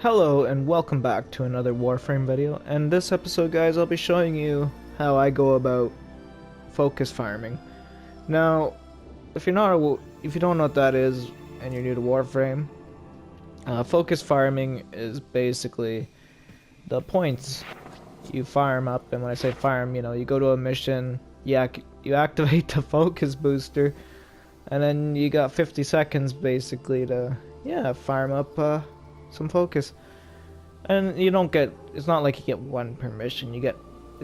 Hello and welcome back to another Warframe video, and this episode guys I'll be showing you how I go about focus farming. Now, if you don't know what that is and you're new to Warframe, focus farming is basically the points you farm up, and when I say farm, you go to a mission, you activate the focus booster, and then you got 50 seconds basically to farm up some focus. And you don't get, it's not like you get one per mission,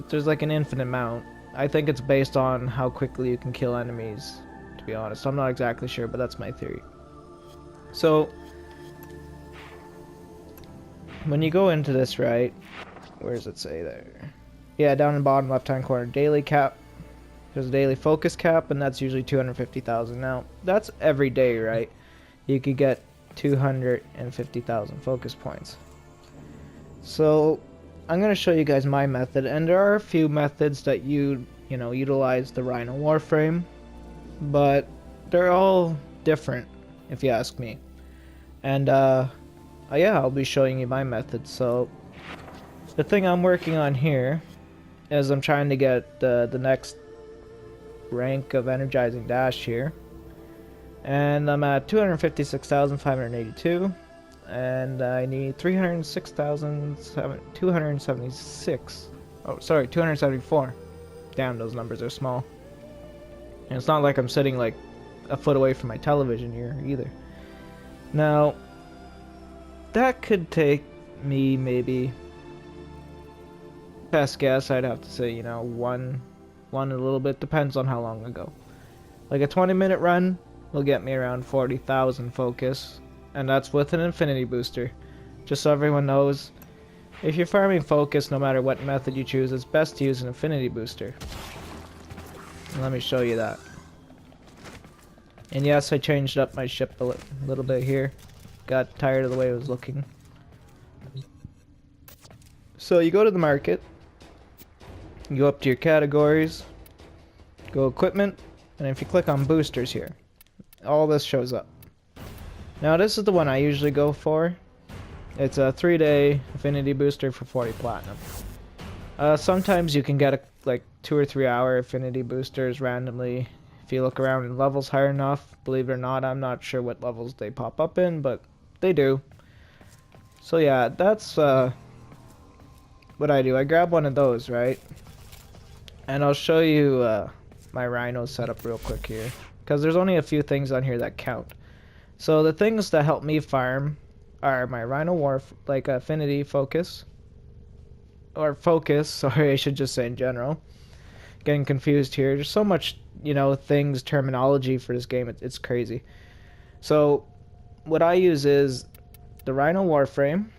there's like an infinite amount. I think it's based on how quickly you can kill enemies, to be honest. I'm not exactly sure, but that's my theory. So, when you go into this, right, where does it say there? Yeah, down in the bottom left hand corner, daily cap. There's a daily focus cap, and that's usually 250,000. Now, that's every day, right? You could get 250,000 focus points. So I'm going to show you guys my method, and there are a few methods that utilize the Rhino Warframe, but they're all different if you ask me. And yeah, I'll be showing you my method. So the thing I'm working on here is I'm trying to get the next rank of energizing dash here, and I'm at 256,582, and I need 276. Oh, sorry, 274. Damn, those numbers are small. And it's not like I'm sitting like a foot away from my television here either. Now, that could take me maybe, best guess, I'd have to say, one a little bit, depends on how long I go. Like a 20-minute run will get me around 40,000 focus, and that's with an infinity booster. Just so everyone knows, if you're farming focus, no matter what method you choose, it's best to use an infinity booster. And let me show you that. And yes, I changed up my ship a little bit here. Got tired of the way it was looking. So you go to the market, you go up to your categories, go equipment, and if you click on boosters here, all this shows up. Now this is the one I usually go for. It's a 3-day affinity booster for 40 platinum. Sometimes you can get like 2 or 3 hour affinity boosters randomly if you look around in levels higher enough. Believe it or not, I'm not sure what levels they pop up in, but they do. So yeah, that's what I do. I grab one of those, right? And I'll show you my Rhino setup real quick here, because there's only a few things on here that count. So the things that help me farm are my Rhino affinity focus, or focus, sorry, I should just say in general. Getting confused here. There's so much, things, terminology for this game, it's crazy. So what I use is the Rhino Warframe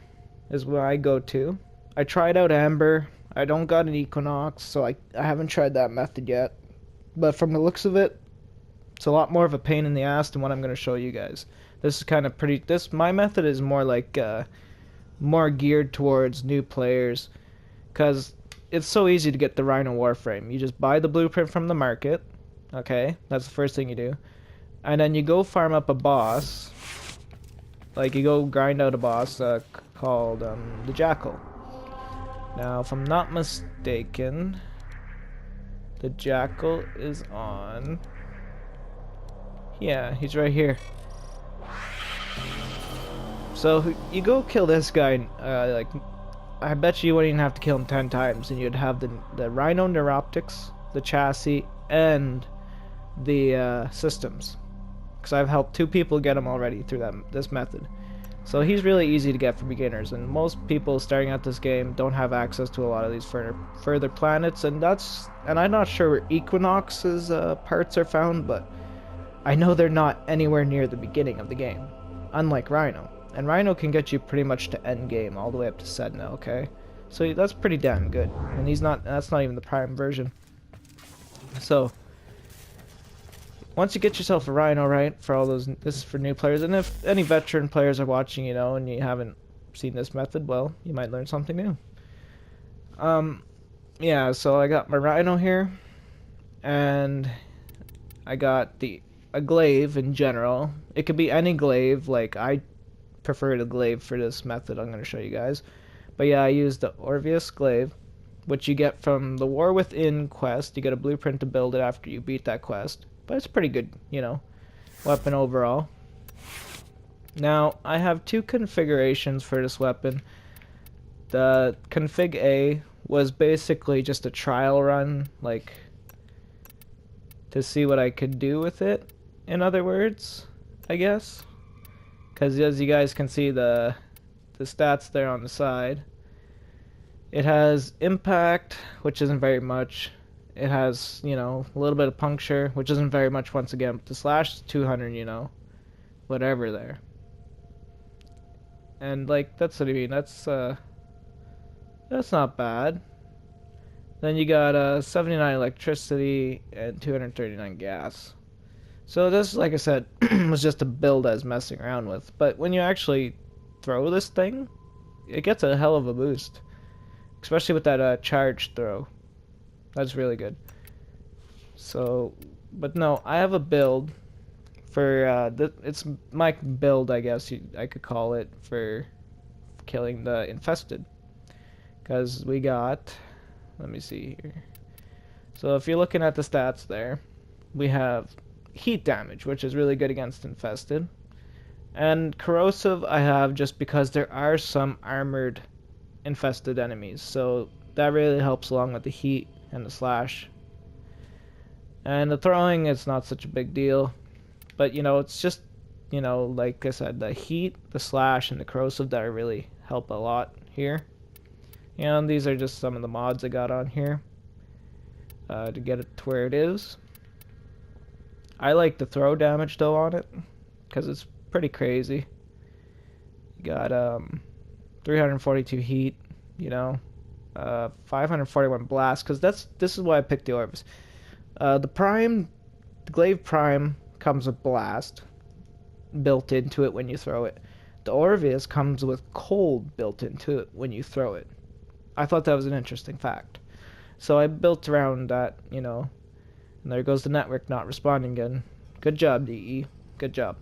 is what I go to. I tried out Amber. I don't got an Equinox, so I haven't tried that method yet. But from the looks of it, it's a lot more of a pain in the ass than what I'm going to show you guys. This is kind of my method is more like, more geared towards new players, because it's so easy to get the Rhino Warframe. You just buy the blueprint from the market, okay? That's the first thing you do. And then you go farm up a boss, like you go grind out a boss called the Jackal. Now, if I'm not mistaken, the Jackal is on... Yeah, he's right here. So you go kill this guy, I bet you wouldn't even have to kill him 10 times, and you'd have the Rhino Neuroptics, the chassis, and the systems. Because I've helped 2 people get him already through this method. So he's really easy to get for beginners, and most people starting out this game don't have access to a lot of these further planets, and I'm not sure where Equinox's parts are found, but I know they're not anywhere near the beginning of the game, unlike Rhino. And Rhino can get you pretty much to end game, all the way up to Sedna, okay? So that's pretty damn good. And that's not even the prime version. So once you get yourself a Rhino, right, for all those, this is for new players, and if any veteran players are watching, and you haven't seen this method, well, you might learn something new. Yeah, so I got my Rhino here, and I got a glaive in general. It could be any glaive. Like I prefer the glaive for this method I'm going to show you guys. But yeah, I used the Orpheus glaive, which you get from the War Within quest. You get a blueprint to build it after you beat that quest. But it's pretty good, you know, weapon overall. Now, I have two configurations for this weapon. The config A was basically just a trial run, like, to see what I could do with it, in other words, I guess. Because as you guys can see, the stats there on the side, it has impact, which isn't very much. It has, you know, a little bit of puncture, which isn't very much once again. But the slash is 200, you know, whatever there. And like, that's what I mean. That's not bad. Then you got 79 electricity and 239 gas. So this, like I said, was just a build I was messing around with. But when you actually throw this thing, it gets a hell of a boost. Especially with that charge throw. That's really good. So, but no, I have a build for, it's my build, I guess I could call it, for killing the infested. Because we got, let me see here. So if you're looking at the stats there, we have heat damage, which is really good against infested. And corrosive I have just because there are some armored infested enemies. So that really helps along with the heat and the slash. And the throwing is not such a big deal. But, you know, it's just, you know, like I said, the heat, the slash, and the corrosive that really help a lot here. And these are just some of the mods I got on here to get it to where it is. I like the throw damage though on it because it's pretty crazy. You got 342 heat, you know, 541 blast, because this is why I picked the Orpheus. The glaive prime comes with blast built into it when you throw it. The Orpheus comes with cold built into it when you throw it. I thought that was an interesting fact. So I built around that, you know. And there goes the network not responding again. Good job, DE. Good job.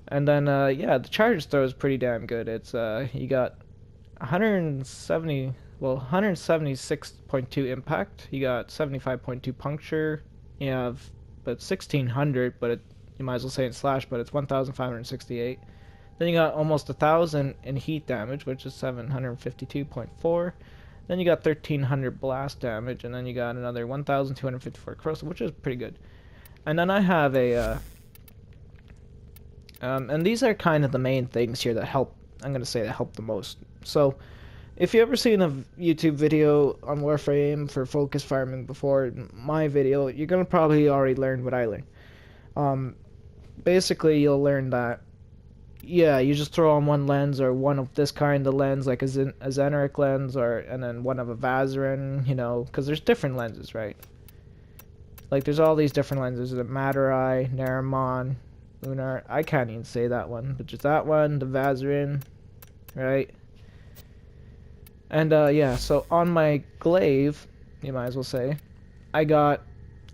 And then, yeah, the charge throw is pretty damn good. It's, you got 176.2 impact. You got 75.2 puncture. You have about 1600, but you might as well say in slash, but it's 1568. Then you got almost 1000 in heat damage, which is 752.4. Then you got 1300 blast damage, and then you got another 1254 corrosive, which is pretty good. And then I have a, and these are kind of the main things here that help, I'm going to say that help the most. So, if you ever seen a YouTube video on Warframe for focus farming before my video, you're going to probably already learn what I learned. Basically, you'll learn that, yeah, you just throw on one lens or one of this kind of lens, like a Xeneric lens, and then one of a Vazarin, you know, because there's different lenses, right? Like, there's all these different lenses, the Madurai, Naramon, Lunar, I can't even say that one, but just that one, the Vazarin, right? And, yeah, so on my glaive, you might as well say, I got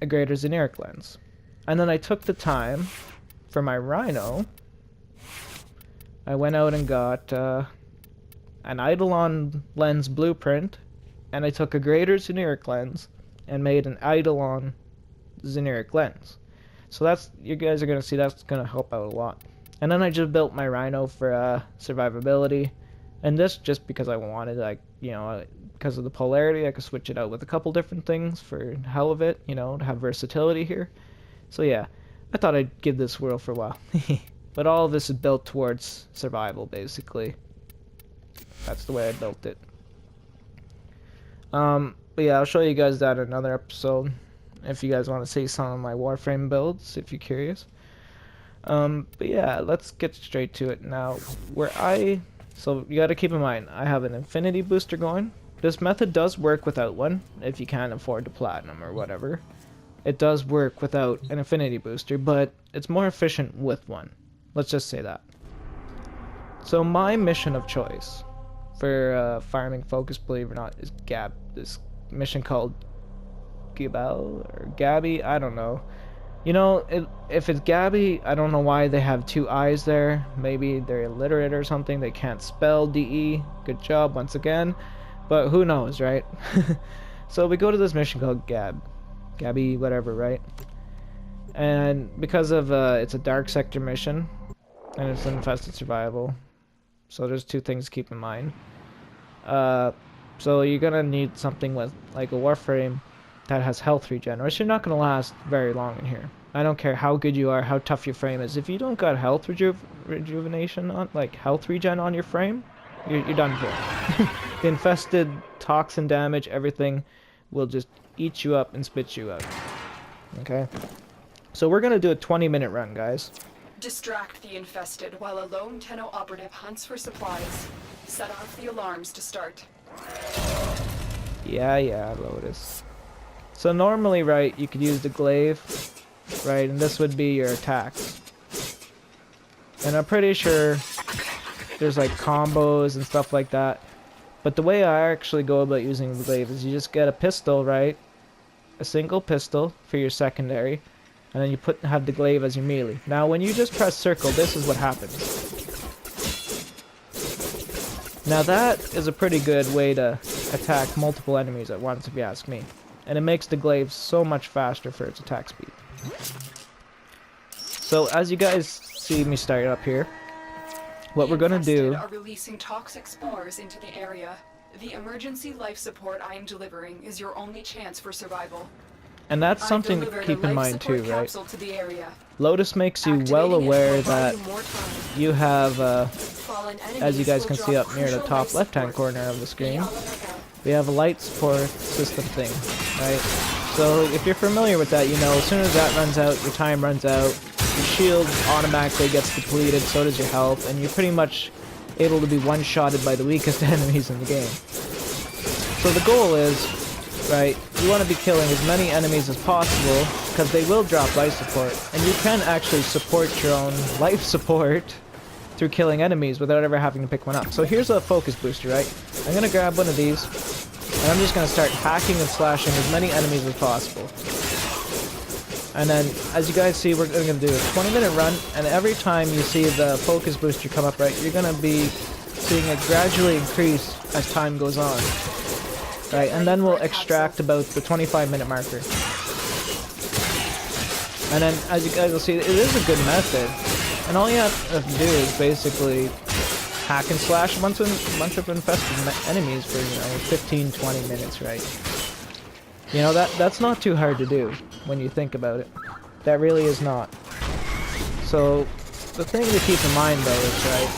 a greater Xeneric lens. And then I took the time for my Rhino. I went out and got an Eidolon lens blueprint, and I took a greater Xeneric lens and made an Eidolon Xeneric lens. So that's, you guys are going to see that's going to help out a lot. And then I just built my Rhino for survivability, and this just because I wanted, like, you know, because of the polarity, I could switch it out with a couple different things for the hell of it, you know, to have versatility here. So yeah, I thought I'd give this a whirl for a while. But all of this is built towards survival, basically. That's the way I built it. But yeah, I'll show you guys that in another episode. If you guys want to see some of my Warframe builds, if you're curious. But yeah, let's get straight to it now. So you gotta keep in mind, I have an infinity booster going. This method does work without one, if you can't afford the platinum or whatever. It does work without an infinity booster, but it's more efficient with one. Let's just say that. So my mission of choice for farming focus, believe it or not, is this mission called Gabel or Gabby, I don't know. You know, if it's Gabby, I don't know why they have two eyes there. Maybe they're illiterate or something. They can't spell DE. Good job once again. But who knows, right? So we go to this mission called Gabby whatever, right? And because of it's a dark sector mission and it's infested survival. So there's two things to keep in mind. So you're gonna need something with like a Warframe that has health regen, or else you're not gonna last very long in here. I don't care how good you are, how tough your frame is. If you don't got health rejuvenation on, like health regen on your frame, you're done for. The infested toxin damage, everything will just eat you up and spit you out. Okay? So we're gonna do a 20-minute run, guys. Distract the infested while a lone Tenno operative hunts for supplies. Set off the alarms to start. Yeah, Lotus. So normally, right, you could use the glaive, right, and this would be your attacks. And I'm pretty sure there's like combos and stuff like that. But the way I actually go about using the glaive is you just get a pistol, right? A single pistol for your secondary. And then you have the glaive as your melee. Now when you just press circle, this is what happens. Now that is a pretty good way to attack multiple enemies at once, if you ask me. And it makes the glaive so much faster for its attack speed. So as you guys see me start up here, what we're gonna do are releasing toxic spores into the area. The emergency life support I am delivering is your only chance for survival. And that's something to keep in mind too, right? Lotus makes you well aware that you have, as you guys can see up near the top left-hand corner of the screen, we have a light support system thing, right? So if you're familiar with that, you know as soon as that runs out, your time runs out, your shield automatically gets depleted, so does your health, and you're pretty much able to be one-shotted by the weakest enemies in the game. So the goal is, right, you want to be killing as many enemies as possible, because they will drop life support, and you can actually support your own life support through killing enemies without ever having to pick one up. So here's a focus booster, right? I'm going to grab one of these, and I'm just going to start hacking and slashing as many enemies as possible. And then, as you guys see, we're going to do a 20-minute run, and every time you see the focus booster come up, right, you're going to be seeing it gradually increase as time goes on. Right, and then we'll extract about the 25-minute marker. And then, as you guys will see, it is a good method. And all you have to do is basically hack and slash a bunch of infested enemies for, 15-20 minutes, right? You know, that's not too hard to do when you think about it. That really is not. So, the thing to keep in mind, though, is, right,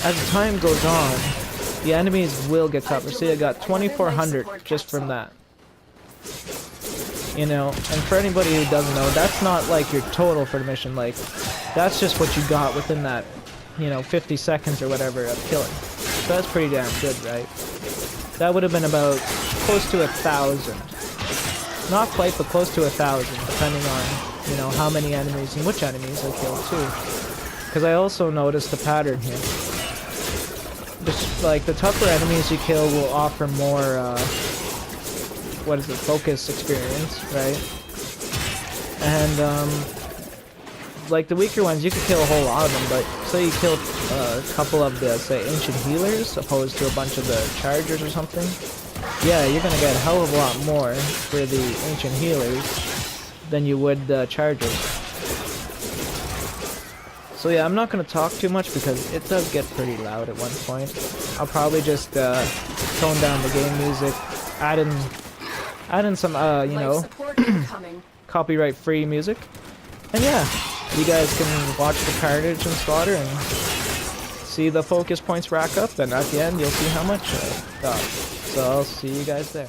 as time goes on, the enemies will get tougher. See, I got 2,400 just from that. You know, and for anybody who doesn't know, that's not like your total for the mission. Like, that's just what you got within that, 50 seconds or whatever of killing. So that's pretty damn good, right? That would have been about close to 1,000. Not quite, but close to 1,000, depending on, how many enemies and which enemies I killed too. Because I also noticed the pattern here. Just like the tougher enemies you kill will offer more, focus experience, right? And, like the weaker ones, you could kill a whole lot of them, but say you kill a couple of the, say, ancient healers, opposed to a bunch of the chargers or something, yeah, you're gonna get a hell of a lot more for the ancient healers than you would the chargers. So yeah, I'm not gonna talk too much because it does get pretty loud at one point. I'll probably just tone down the game music, add in some, copyright-free music, and yeah, you guys can watch the carnage and slaughter and see the focus points rack up, and at the end you'll see how much I got. So I'll see you guys there.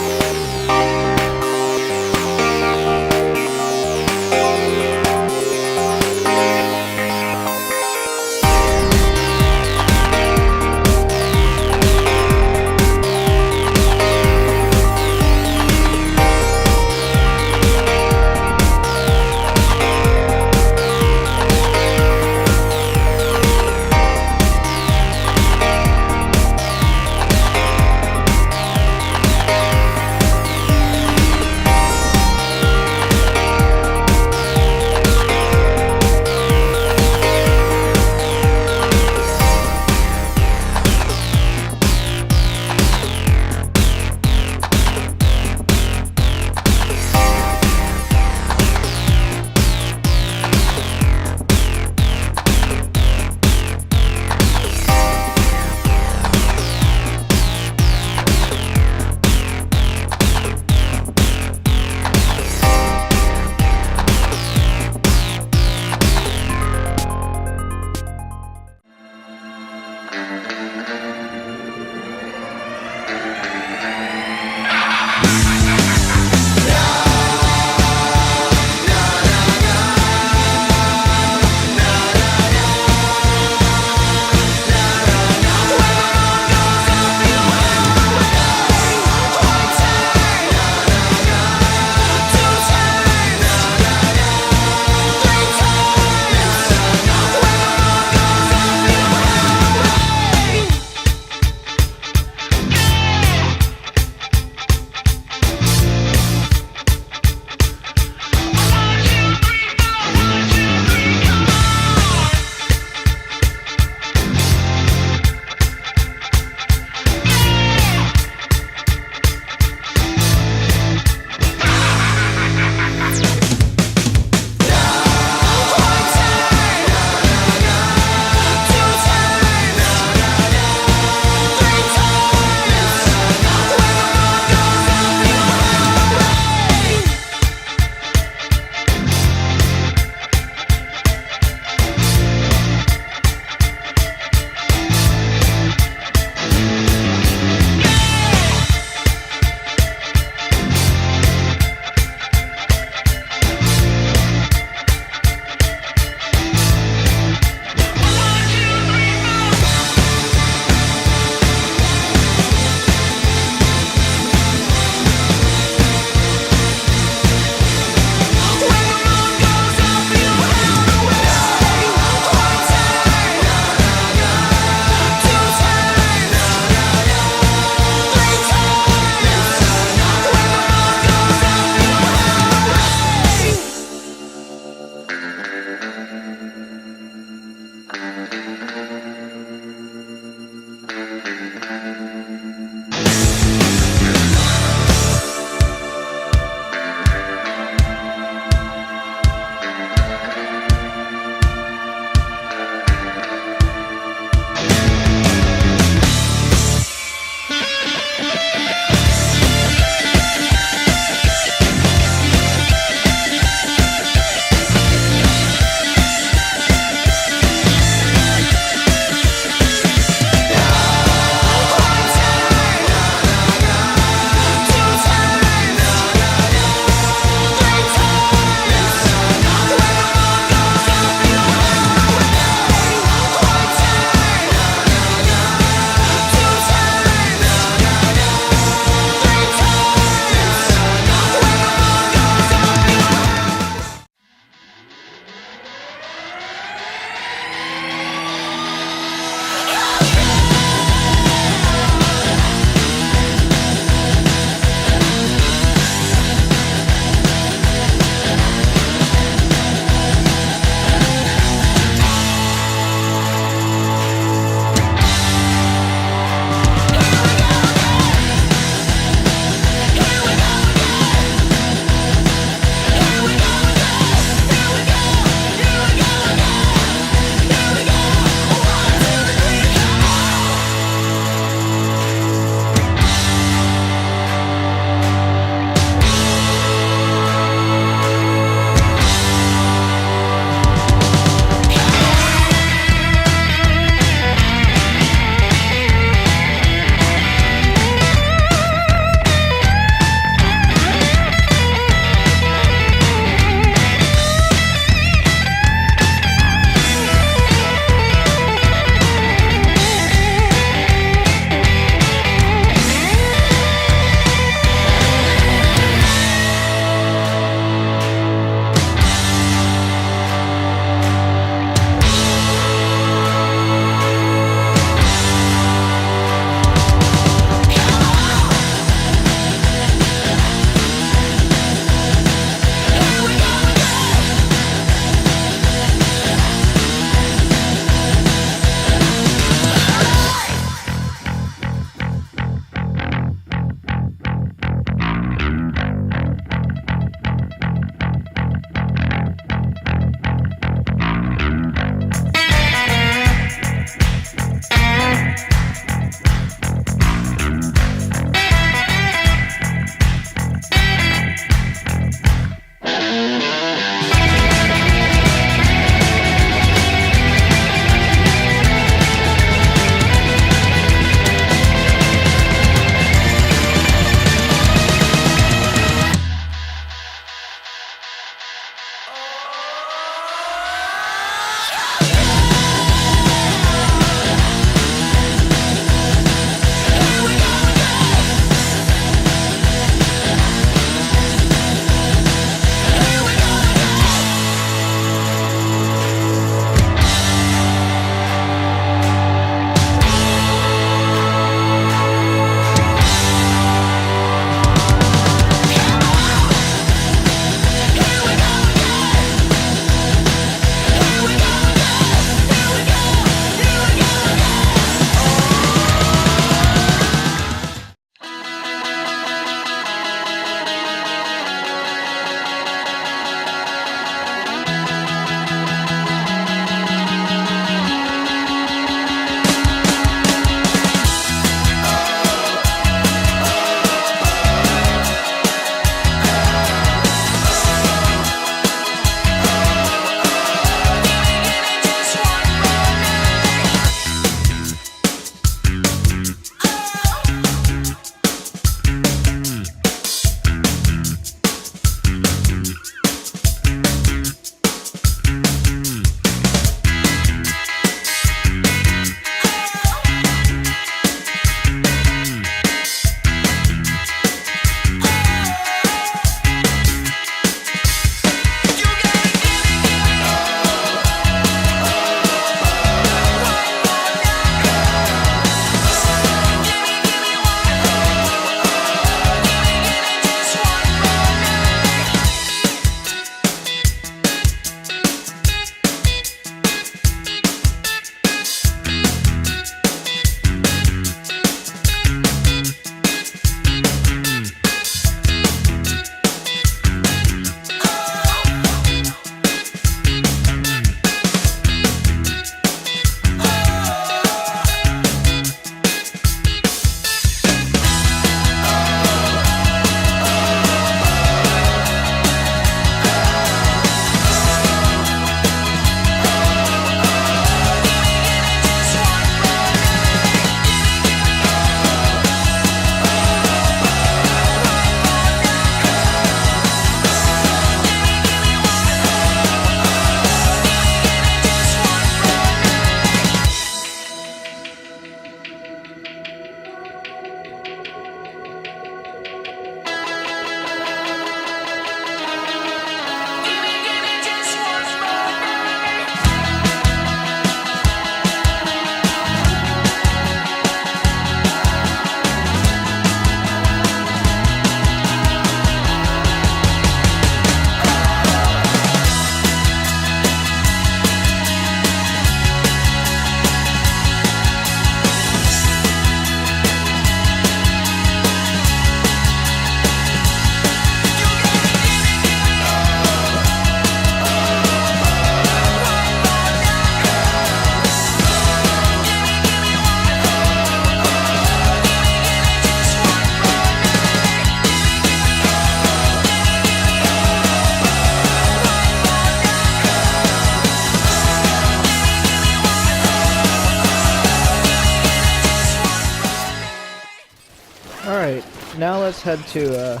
Alright, now let's head to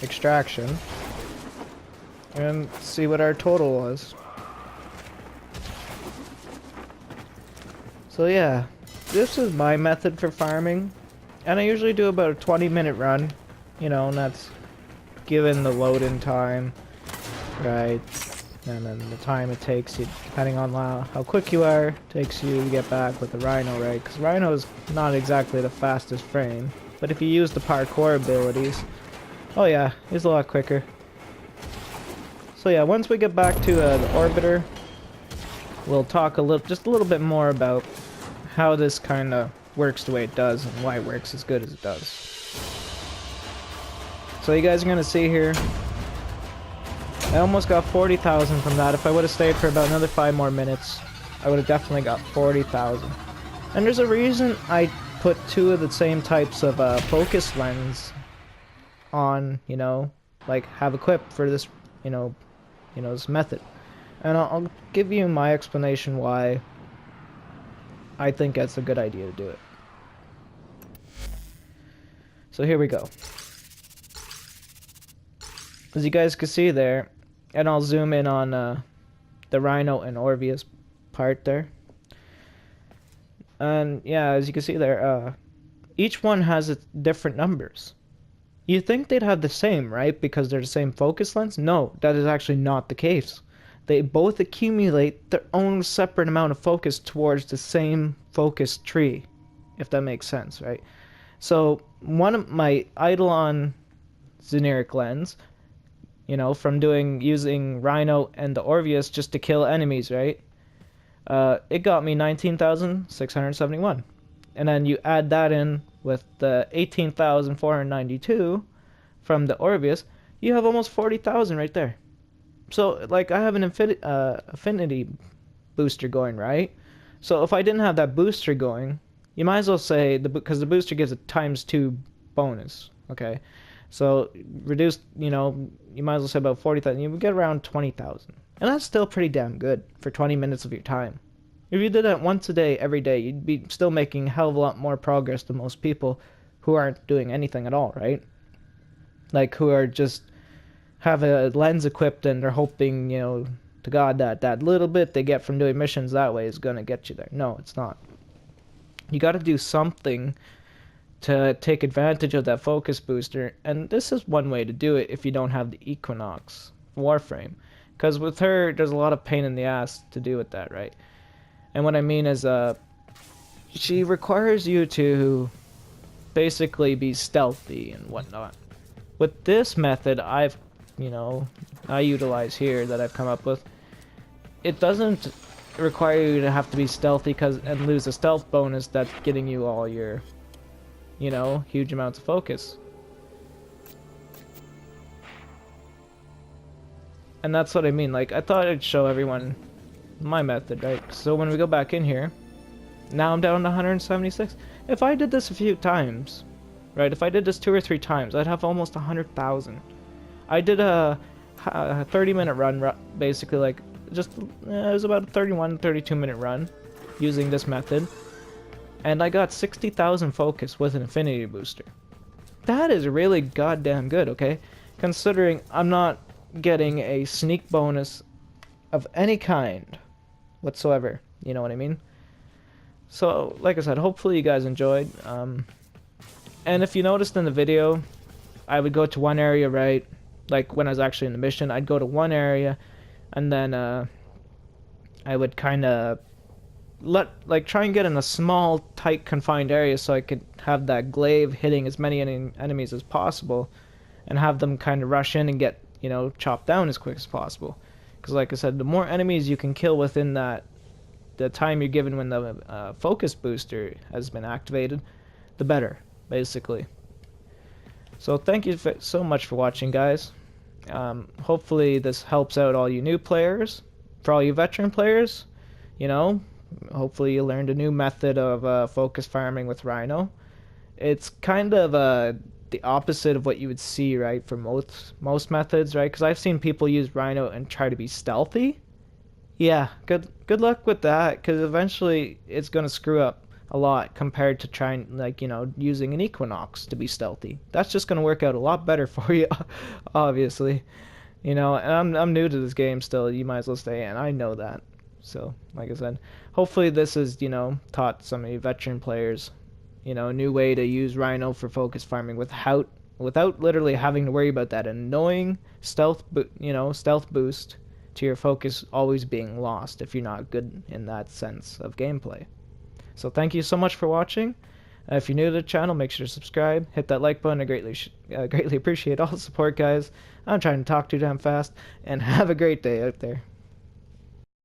extraction and see what our total was. So yeah, this is my method for farming, and I usually do about a 20-minute run, you know, and that's given the load-in time, right, and then the time it takes you, depending on how quick you are, takes you to get back with the Rhino, right, because Rhino is not exactly the fastest frame, but if you use the parkour abilities, oh yeah, it's a lot quicker. So yeah, once we get back to the orbiter, we'll talk just a little bit more about how this kind of works the way it does and why it works as good as it does. So you guys are going to see here, I almost got 40,000 from that. If I would have stayed for about another 5 more minutes, I would have definitely got 40,000. And there's a reason I put 2 of the same types of focus lens on, you know, like have equipped for this, you know, this method. And I'll give you my explanation why I think that's a good idea to do it. So here we go. As you guys can see there, and I'll zoom in on the Rhino and Orvius part there. And yeah, as you can see there, each one has its different numbers. You think they'd have the same, right? Because they're the same focus lens? No, that is actually not the case. They both accumulate their own separate amount of focus towards the same focus tree, if that makes sense, right? So one of my Eidolon generic lens, you know, from using Rhino and the Orvius just to kill enemies, right? It got me 19,671. And then you add that in with the 18,492 from the Orvius, you have almost 40,000 right there. So, like, I have an affinity booster going, right? So if I didn't have that booster going, you might as well say, because the booster gives a ×2 bonus, okay? So, reduced, you know, you might as well say about 40,000. You would get around 20,000. And that's still pretty damn good for 20 minutes of your time. If you did that once a day, every day, you'd be still making a hell of a lot more progress than most people who aren't doing anything at all, right? Like, who are just have a lens equipped and they're hoping, you know, to God that little bit they get from doing missions that way is going to get you there. No, it's not. You got to do something to take advantage of that focus booster, and this is one way to do it if you don't have the Equinox Warframe. Because with her, there's a lot of pain in the ass to do with that, right? And what I mean is, she requires you to basically be stealthy and whatnot. With this method I utilize here that I've come up with, it doesn't require you to have to be stealthy and lose a stealth bonus that's getting you all your, you know, huge amounts of focus. And that's what I mean. Like, I thought I'd show everyone my method, right? So when we go back in here, now I'm down to 176. If I did this a few times, right? If I did this 2 or 3 times, I'd have almost 100,000. I did a 30-minute run, basically, like, just, it was about a 32-minute run using this method. And I got 60,000 focus with an affinity booster. That is really goddamn good, okay? Considering I'm not getting a sneak bonus of any kind whatsoever. You know what I mean? So, like I said, hopefully you guys enjoyed. And if you noticed in the video, I would go to one area, right? Like when I was actually in the mission, I'd go to one area, and then I would kind of try and get in a small, tight, confined area so I could have that glaive hitting as many enemies as possible, and have them kind of rush in and get, you know, chopped down as quick as possible. Because like I said, the more enemies you can kill within the time you're given when the focus booster has been activated, the better, basically. So thank you so much for watching, guys. Hopefully this helps out all you new players. For all you veteran players, you know, hopefully you learned a new method of focus farming with Rhino. It's kind of the opposite of what you would see, right, for most methods, right? Because I've seen people use Rhino and try to be stealthy. Yeah, good luck with that, because eventually it's going to screw up a lot compared to trying, like, you know, using an Equinox to be stealthy. That's just going to work out a lot better for you, obviously. You know, and I'm new to this game still. You might as well stay in. I know that. So, like I said, hopefully this has, you know, taught some of you veteran players, you know, a new way to use Rhino for focus farming without literally having to worry about that annoying stealth boost to your focus always being lost if you're not good in that sense of gameplay. So thank you so much for watching. If you're new to the channel, make sure to subscribe, hit that like button. I greatly appreciate all the support, guys. I'm trying to talk too damn fast, and have a great day out there.